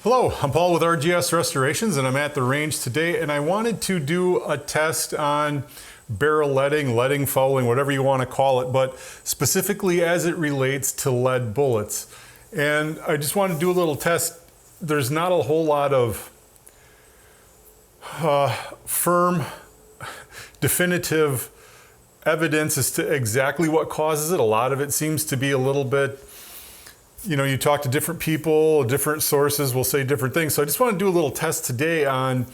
Hello, I'm Paul with RGS Restorations, and I'm at the range today, and I wanted to do a test on barrel leading, fouling, whatever you want to call it, but specifically as it relates to lead bullets. And I just want to do a little test. There's not a whole lot of firm, definitive evidence as to exactly what causes it. A lot of it seems to be a little bit, you talk to different people, different sources will say different things. So I just want to do a little test today to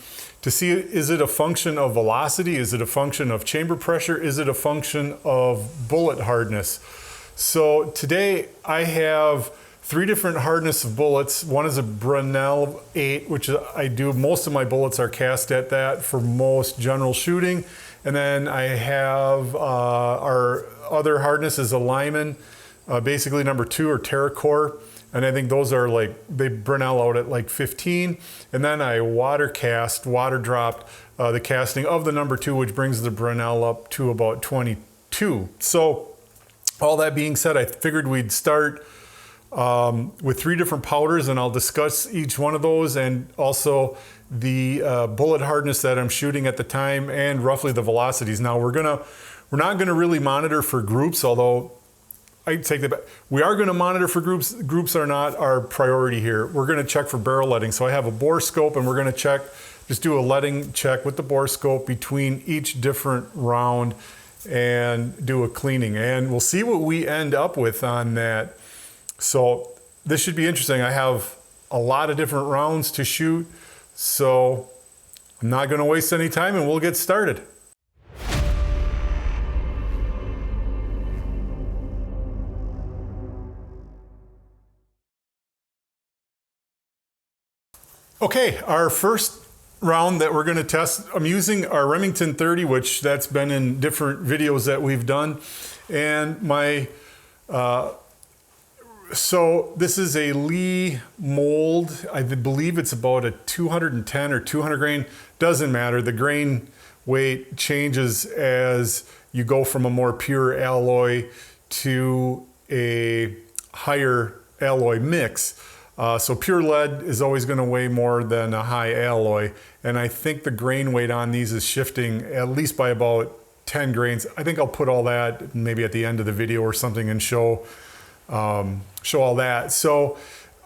see, is it a function of velocity? Is it a function of chamber pressure? Is it a function of bullet hardness? So today I have 3 different hardness of bullets. One is a Brinell 8, which I do, most of my bullets are cast at that for most general shooting. And then I have our other hardness is a Lyman, basically number 2 or TerraCore, and I think those are they Brinell out at like 15. And then I water dropped the casting of the number 2, which brings the Brinell up to about 22. So all that being said, I figured we'd start with 3 different powders, and I'll discuss each one of those and also the bullet hardness that I'm shooting at the time and roughly the velocities. Now we're not gonna really monitor for groups, although I take that back. We are going to monitor for groups. Groups are not our priority here. We're going to check for barrel leading. So I have a Borescope, and we're going to just do a leading check with the Borescope between each different round and do a cleaning. And we'll see what we end up with on that. So this should be interesting. I have a lot of different rounds to shoot, so I'm not going to waste any time, and we'll get started. Okay, our first round that we're going to test, I'm using our Remington 30, which that's been in different videos that we've done. And so this is a Lee mold. I believe it's about a 210 or 200 grain. Doesn't matter. The grain weight changes as you go from a more pure alloy to a higher alloy mix. So pure lead is always going to weigh more than a high alloy, and I think the grain weight on these is shifting at least by about 10 grains. I think I'll put all that maybe at the end of the video or something and show all that. So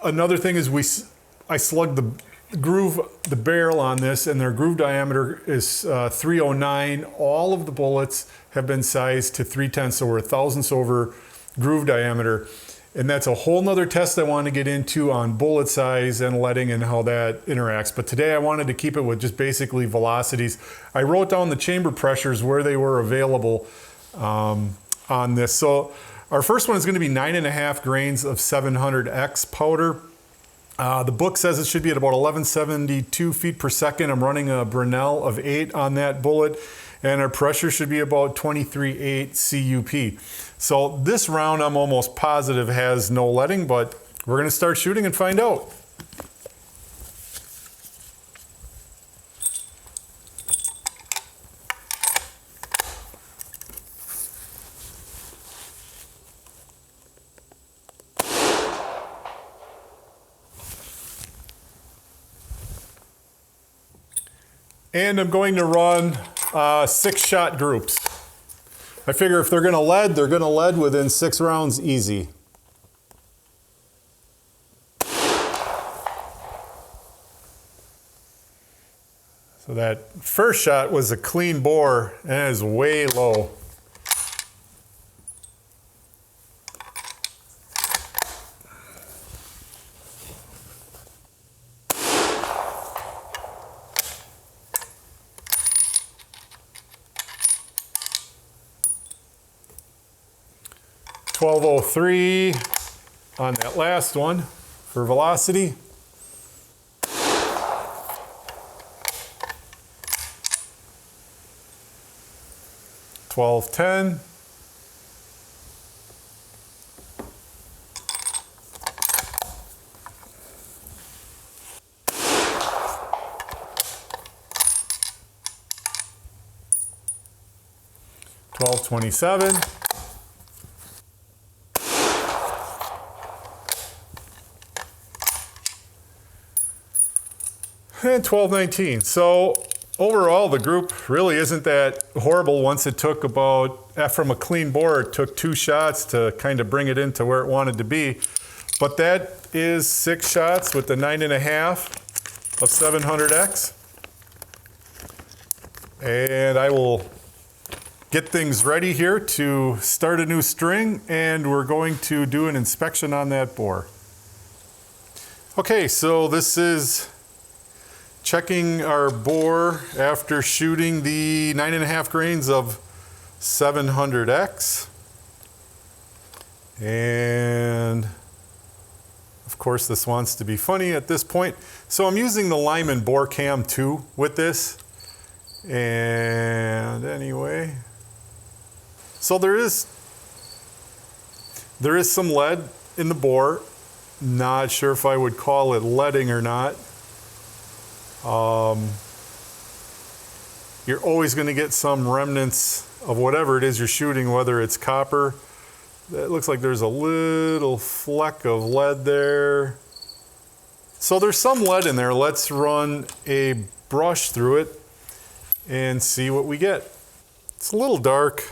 another thing is I slugged the barrel on this, and their groove diameter is 309. All of the bullets have been sized to 310, so we're 1/1000 over groove diameter. And that's a whole nother test I want to get into on bullet size and leading and how that interacts. But today I wanted to keep it with just basically velocities. I wrote down the chamber pressures where they were available on this. So our first one is going to be 9.5 grains of 700X powder. The book says it should be at about 1172 feet per second. I'm running a Brinell of 8 on that bullet, and our pressure should be about 23.8 CUP. So this round I'm almost positive has no leading, but we're going to start shooting and find out. And I'm going to run 6-shot groups. I figure if they're going to lead within 6 rounds easy. So that first shot was a clean bore, and it is way low. .1203 on that last one for velocity. .1210. .1227. and 1219. So overall, the group really isn't that horrible. Once it took from a clean bore, it took 2 shots to kind of bring it into where it wanted to be. But that is 6 shots with the 9.5 of 700X. And I will get things ready here to start a new string, and we're going to do an inspection on that bore. Okay, so this is checking our bore after shooting the 9.5 grains of 700X. And of course this wants to be funny at this point. So I'm using the Lyman Bore Cam 2 with this. And anyway, so there is some lead in the bore. Not sure if I would call it leading or not. You're always going to get some remnants of whatever it is you're shooting, whether it's copper. It looks like there's a little fleck of lead there. So there's some lead in there. Let's run a brush through it and see what we get. It's a little dark.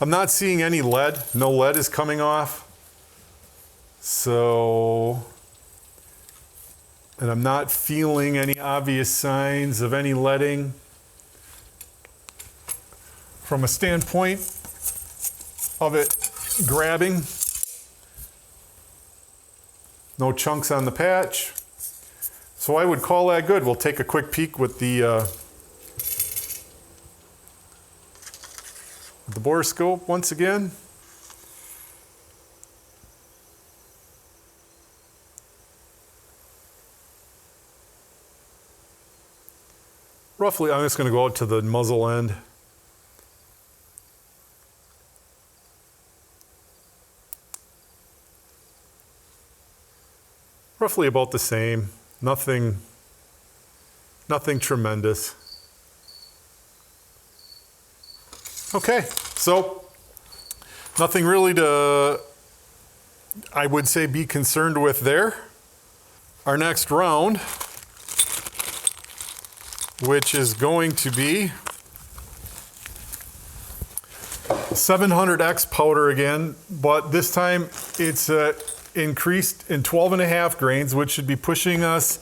I'm not seeing any lead. No lead is coming off. So, and I'm not feeling any obvious signs of any leading. From a standpoint of it grabbing, no chunks on the patch. So I would call that good. We'll take a quick peek with the Borescope once again. Roughly, I'm just going to go out to the muzzle end. Roughly about the same. Nothing tremendous. Okay, so nothing really to, I would say, be concerned with there. Our next round, which is going to be 700X powder again, but this time it's increased in 12.5 grains, which should be pushing us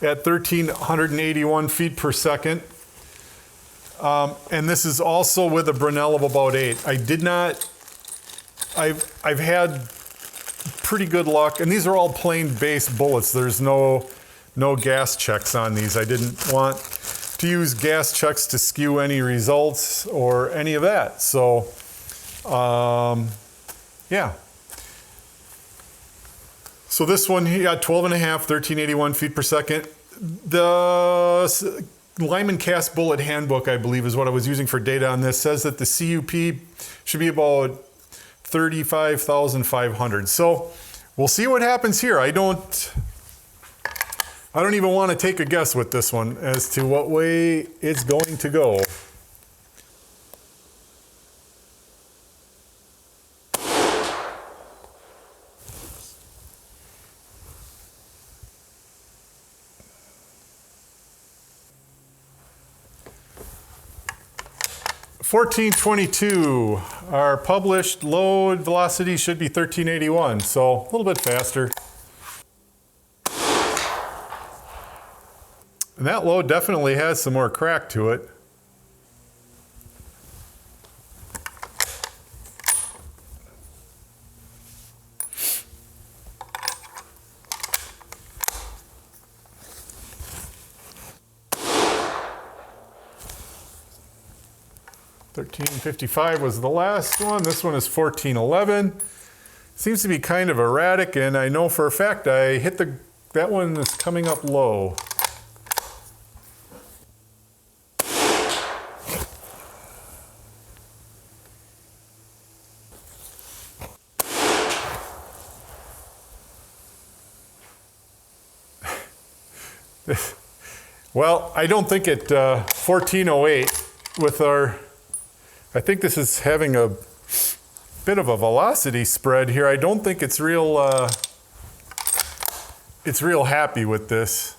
at 1,381 feet per second. And this is also with a Brinell of about 8. I've had pretty good luck, and these are all plain base bullets. There's no gas checks on these. I didn't want to use gas checks to skew any results or any of that. So, yeah. So this one, he got 12.5, 1,381 feet per second. The Lyman Cast Bullet Handbook, I believe, is what I was using for data on this, says that the CUP should be about 35,500. So we'll see what happens here. I don't even want to take a guess with this one as to what way it's going to go. $14.22. Our published load velocity should be 1381, so a little bit faster. And that load definitely has some more crack to it. $13.55 was the last one. This one is $14.11. Seems to be kind of erratic, and I know for a fact I hit that one is coming up low. Well, I don't think it 1408 with our, I think this is having a bit of a velocity spread here. I don't think it's real happy with this.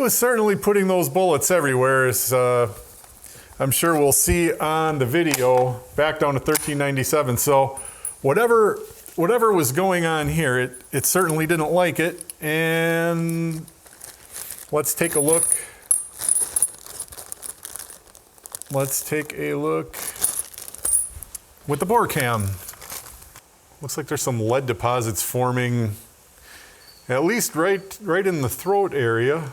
was certainly putting those bullets everywhere, as I'm sure we'll see on the video, back down to 1397. So whatever was going on here, it certainly didn't like it. And let's take a look. Let's take a look with the bore cam. Looks like there's some lead deposits forming, at least right in the throat area.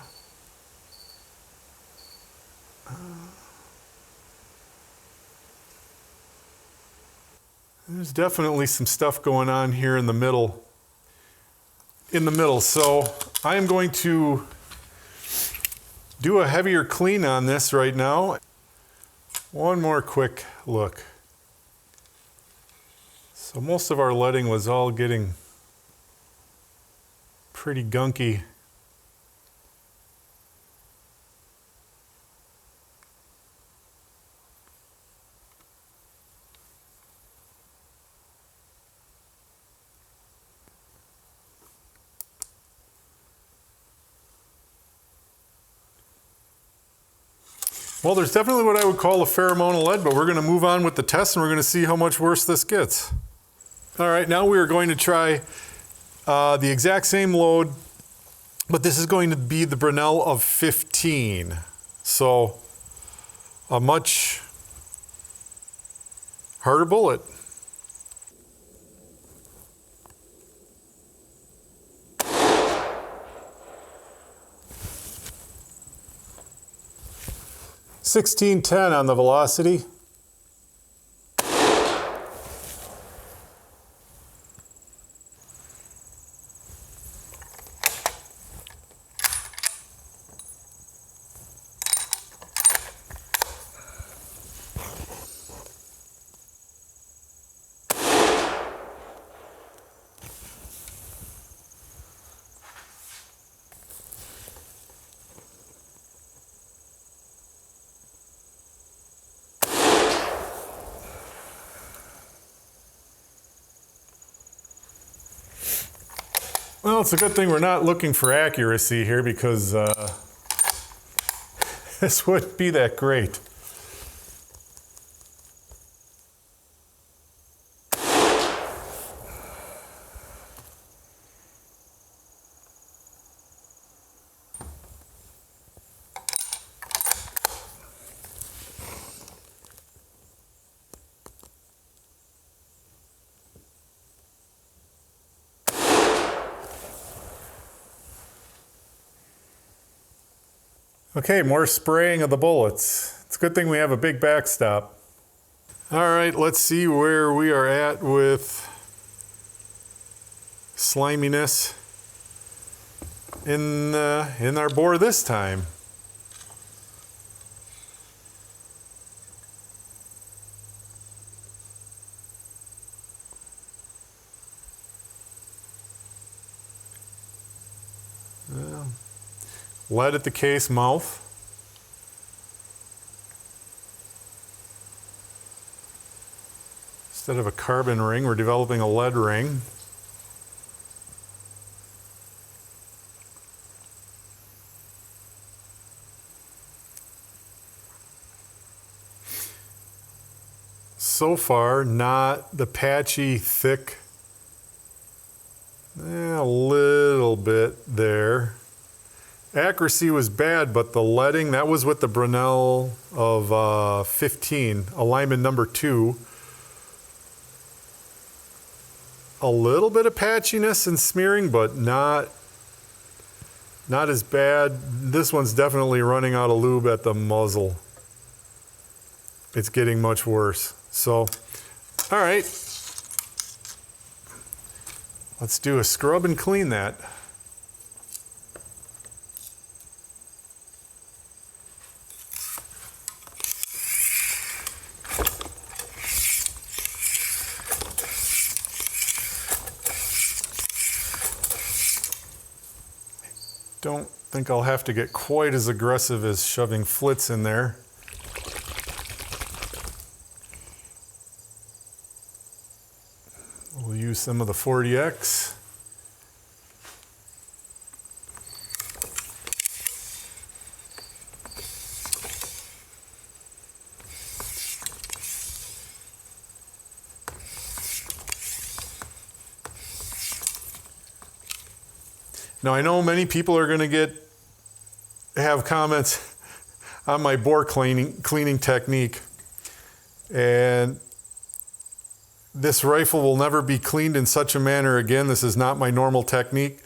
There's definitely some stuff going on here in the middle. So I am going to do a heavier clean on this right now. One more quick look. So most of our leading was all getting pretty gunky. Well, there's definitely what I would call a fair amount of lead, but we're going to move on with the test and we're going to see how much worse this gets. All right, now we are going to try the exact same load, but this is going to be the Brinell of 15. So a much harder bullet. $16.10 on the velocity. Well, it's a good thing we're not looking for accuracy here, because this wouldn't be that great. Okay, more spraying of the bullets. It's a good thing we have a big backstop. All right, let's see where we are at with sliminess in our bore this time. Lead at the case mouth. Instead of a carbon ring, we're developing a lead ring. So far, not the patchy, thick, a little bit there. Accuracy was bad, but the leading, that was with the Brinell of 15, alignment number 2. A little bit of patchiness and smearing, but not as bad. This one's definitely running out of lube at the muzzle. It's getting much worse. So, all right. Let's do a scrub and clean that. Don't think I'll have to get quite as aggressive as shoving flits in there. We'll use some of the 40X. Now I know many people are going to have comments on my bore cleaning technique, and this rifle will never be cleaned in such a manner again. This is not my normal technique.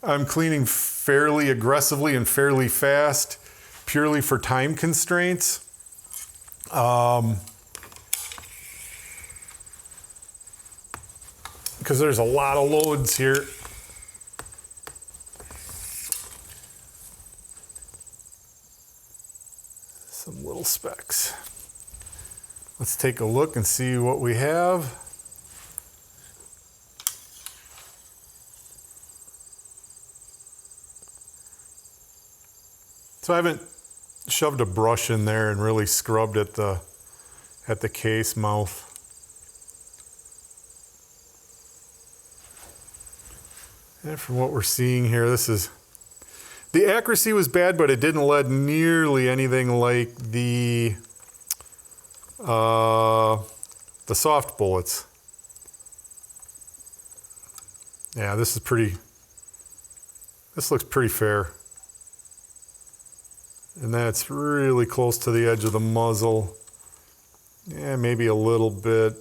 I'm cleaning fairly aggressively and fairly fast, purely for time constraints. Because there's a lot of loads here. Some little specks. Let's take a look and see what we have. So I haven't shoved a brush in there and really scrubbed at the case mouth. And from what we're seeing here, the accuracy was bad, but it didn't lead nearly anything like the soft bullets. Yeah, this looks pretty fair. And that's really close to the edge of the muzzle. Yeah, maybe a little bit.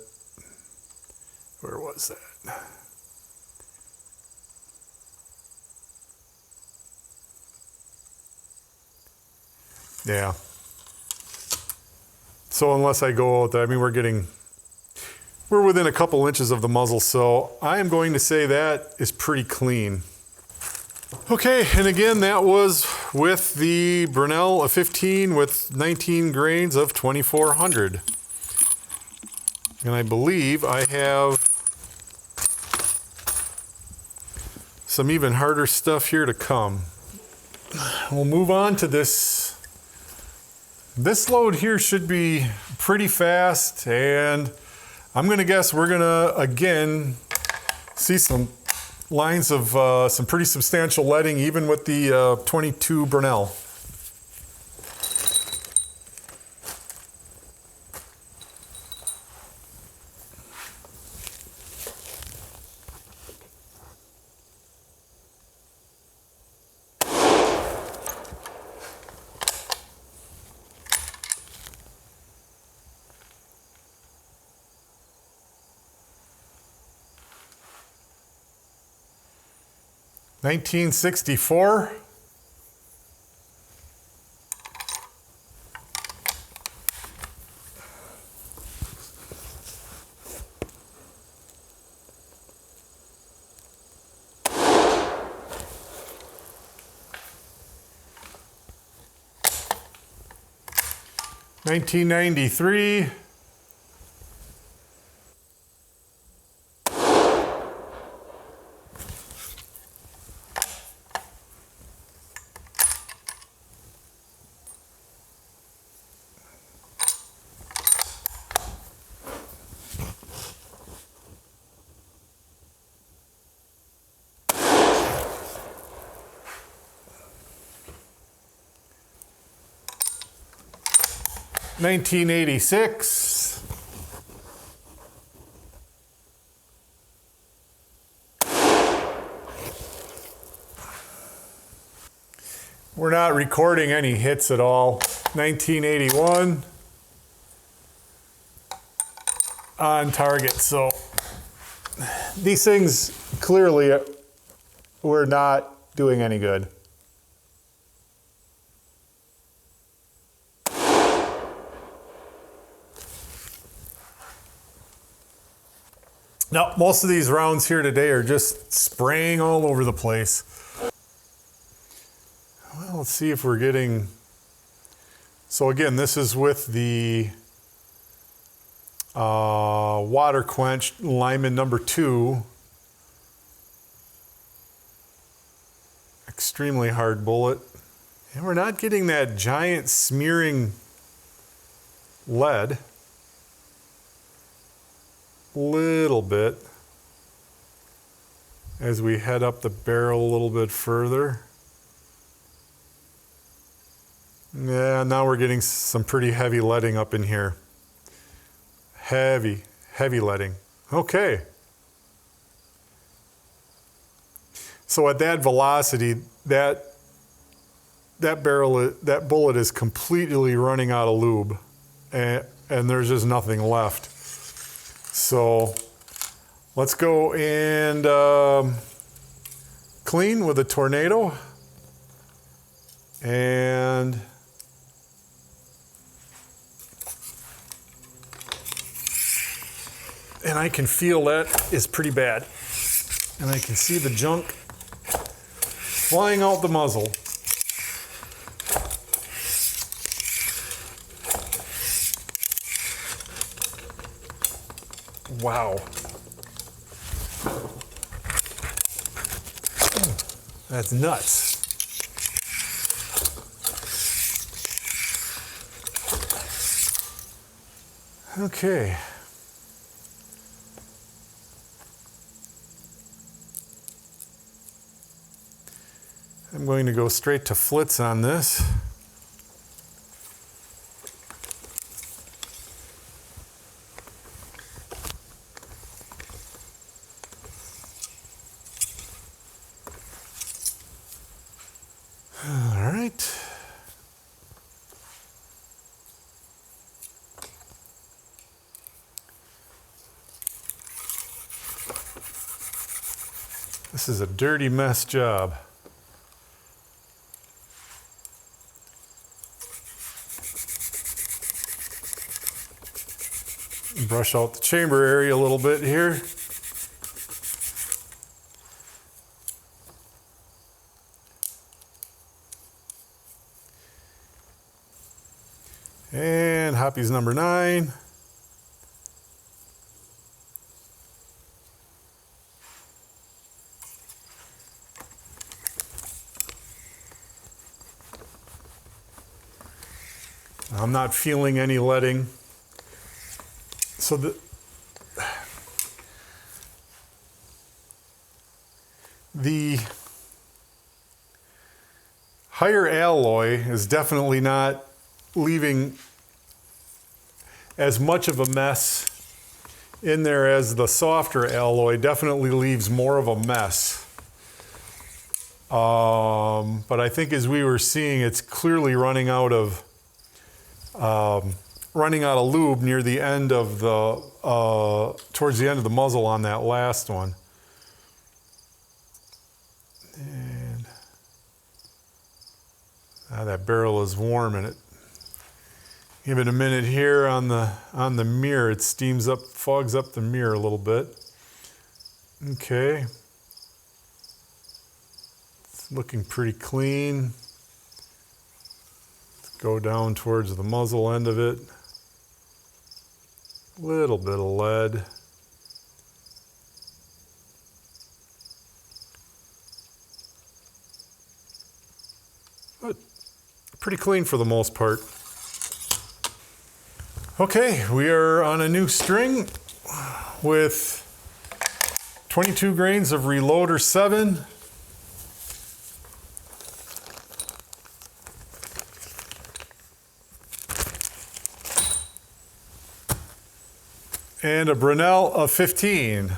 Where was that? Yeah. So unless I go out there, I mean, we're within a couple inches of the muzzle, so I am going to say that is pretty clean. Okay, and again, that was with the Brinell 15 with 19 grains of 2400. And I believe I have some even harder stuff here to come. We'll move on to this. This load here should be pretty fast, and I'm gonna guess we're gonna, again, see some lines of some pretty substantial leading, even with the 22 Brinell. $1964. $1993. $1986. We're not recording any hits at all. 1981. On target, so these things clearly were not doing any good. Now, most of these rounds here today are just spraying all over the place. Well, let's see if we're getting... So again, this is with the water quench Lyman number 2. Extremely hard bullet. And we're not getting that giant smearing lead. Little bit as we head up the barrel a little bit further. Yeah, now we're getting some pretty heavy leading up in here. Heavy leading. Okay. So at that velocity, that bullet is completely running out of lube, and there's just nothing left. So let's go and clean with a tornado, and I can feel that is pretty bad, and I can see the junk flying out the muzzle. Wow. That's nuts. Okay. I'm going to go straight to flits on this. All right. This is a dirty mess job. Brush out the chamber area a little bit here. And Hoppy's number 9. I'm not feeling any leading. So the higher alloy is definitely not leaving as much of a mess in there as the softer alloy. Definitely leaves more of a mess. But I think as we were seeing, it's clearly running out of lube near the end of the towards the end of the muzzle on that last one. And that barrel is warm, and it give it a minute here on the mirror. It steams up, fogs up the mirror a little bit. Okay, it's looking pretty clean. Let's go down towards the muzzle end of it. Little bit of lead. But pretty clean for the most part. Okay, we are on a new string with 22 grains of Reloader 7. And a Brinell of 15.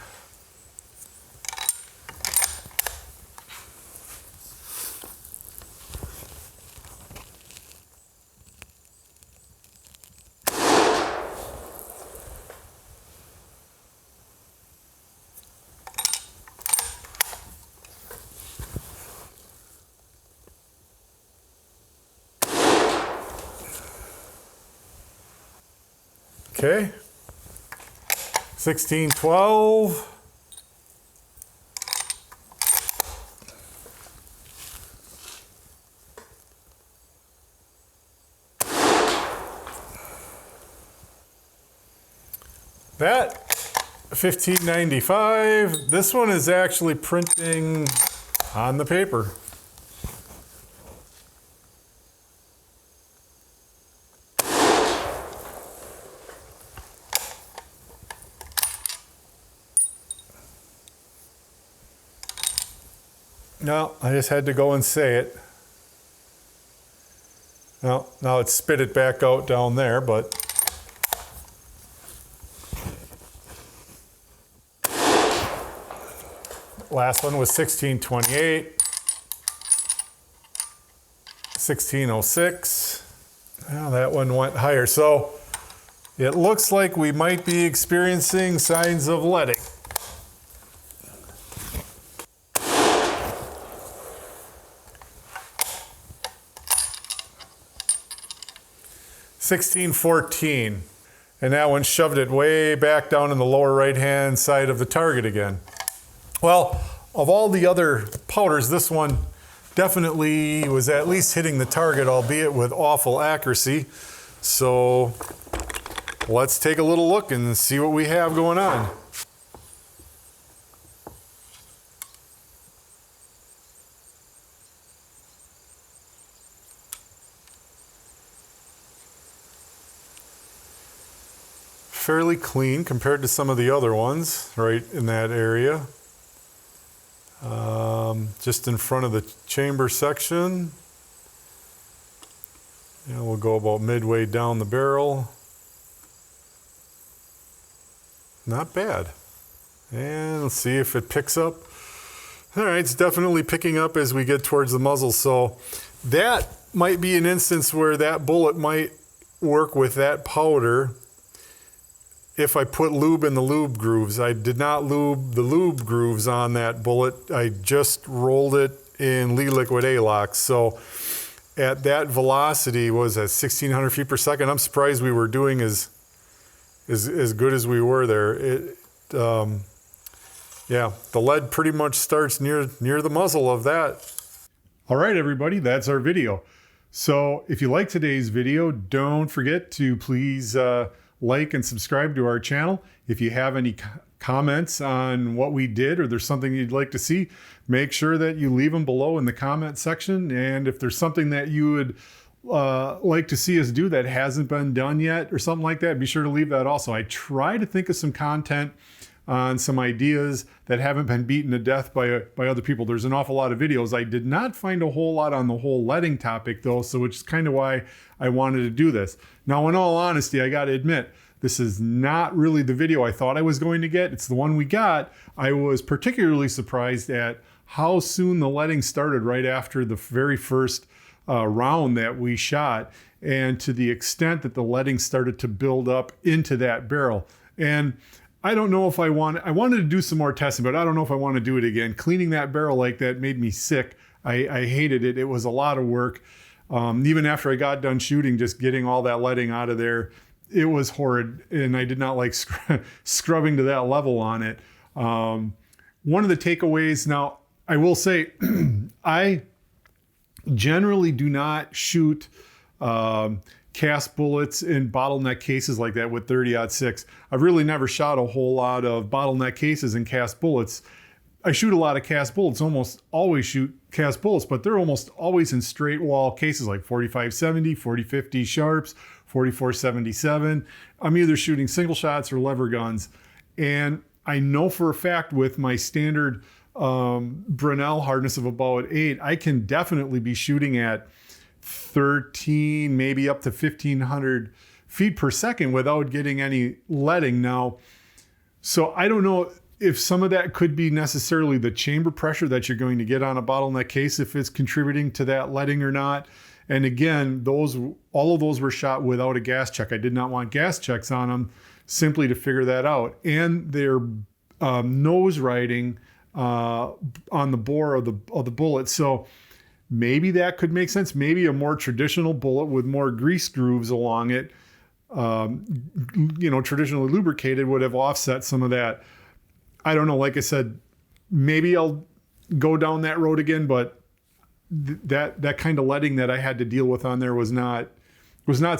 Okay. 1612. That 1595. This one is actually printing on the paper. No, I just had to go and say it. No, now it's spit it back out down there, but last one was 1628, 1606. Well, that one went higher. So it looks like we might be experiencing signs of leading. $16.14, and that one shoved it way back down in the lower right-hand side of the target again. Well, of all the other powders, this one definitely was at least hitting the target, albeit with awful accuracy. So let's take a little look and see what we have going on. Fairly clean compared to some of the other ones right in that area. Just in front of the chamber section. And we'll go about midway down the barrel. Not bad. And let's see if it picks up. All right, it's definitely picking up as we get towards the muzzle. So that might be an instance where that bullet might work with that powder if I put lube in the lube grooves. I did not lube the lube grooves on that bullet. I just rolled it in lead liquid A-LOX. So at that velocity, was at 1600 feet per second, I'm surprised we were doing as good as we were there. Yeah, the lead pretty much starts near the muzzle of that. All right, everybody, that's our video. So if you like today's video, don't forget to please like and subscribe to our channel. If you have any comments on what we did, or there's something you'd like to see, make sure that you leave them below in the comment section. And if there's something that you would like to see us do that hasn't been done yet or something like that, be sure to leave that also. I try to think of some content on some ideas that haven't been beaten to death by other people. There's an awful lot of videos. I did not find a whole lot on the whole leading topic though, so which is kind of why I wanted to do this. Now, in all honesty, I got to admit, this is not really the video I thought I was going to get. It's the one we got. I was particularly surprised at how soon the leading started right after the very first round that we shot, and to the extent that the leading started to build up into that barrel. And I don't know if I wanted to do some more testing, but I don't know if I want to do it again. Cleaning that barrel like that made me sick. I hated it. It was a lot of work. Even after I got done shooting, just getting all that leading out of there, it was horrid. And I did not like scrubbing to that level on it. One of the takeaways, now I will say, I generally do not shoot cast bullets in bottleneck cases like that with 30-06. I've really never shot a whole lot of bottleneck cases in cast bullets. I shoot a lot of cast bullets, almost always shoot cast bullets, but they're almost always in straight wall cases like 45-70, 40-50 sharps, 44-77. I'm either shooting single shots or lever guns. And I know for a fact with my standard Brinell hardness of about 8, I can definitely be shooting at 13, maybe up to 1500 feet per second without getting any leading now. So I don't know if some of that could be necessarily the chamber pressure that you're going to get on a bottleneck case, if it's contributing to that leading or not. And again, all of those were shot without a gas check. I did not want gas checks on them simply to figure that out. And they're nose riding on the bore of the bullet. So maybe that could make sense. Maybe a more traditional bullet with more grease grooves along it, traditionally lubricated, would have offset some of that. I don't know. Like I said, maybe I'll go down that road again, but that kind of leading that I had to deal with on there was not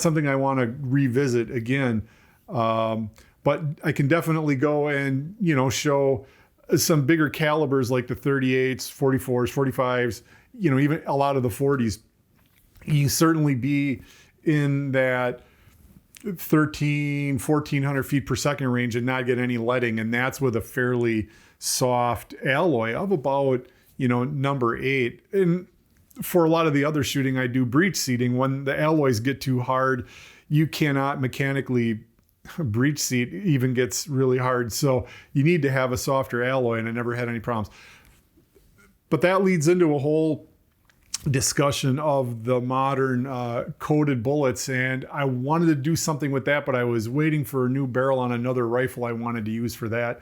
something I want to revisit again. But I can definitely go and, show some bigger calibers like the 38s, 44s, 45s, even a lot of the 40s. You certainly be in that 1400 feet per second range and not get any leading. And that's with a fairly soft alloy of about, number 8. And for a lot of the other shooting, I do breech seating. When the alloys get too hard, you cannot mechanically breech seat, even gets really hard. So you need to have a softer alloy, and I never had any problems. But that leads into a whole discussion of the modern coated bullets, and I wanted to do something with that, but I was waiting for a new barrel on another rifle I wanted to use for that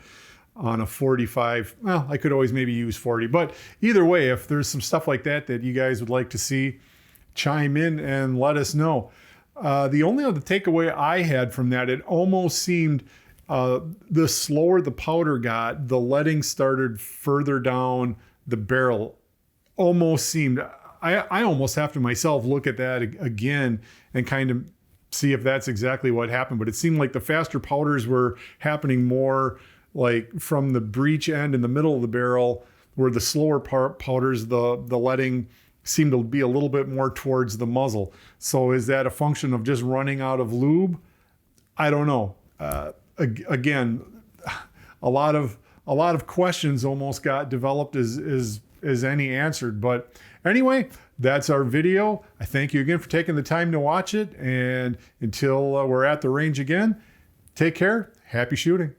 on a 45. Well, I could always maybe use 40, but either way, if there's some stuff like that that you guys would like to see, chime in and let us know. The only other takeaway I had from that, it almost seemed the slower the powder got, the leading started further down the barrel. Almost seemed, I almost have to myself look at that again and kind of see if that's exactly what happened. But it seemed like the faster powders were happening more like from the breech end in the middle of the barrel, where the slower powders, the leading seemed to be a little bit more towards the muzzle. So is that a function of just running out of lube? I don't know. Again, a lot of questions almost got developed as any answered. But anyway, that's our video. I thank you again for taking the time to watch it. And until we're at the range again, take care. Happy shooting.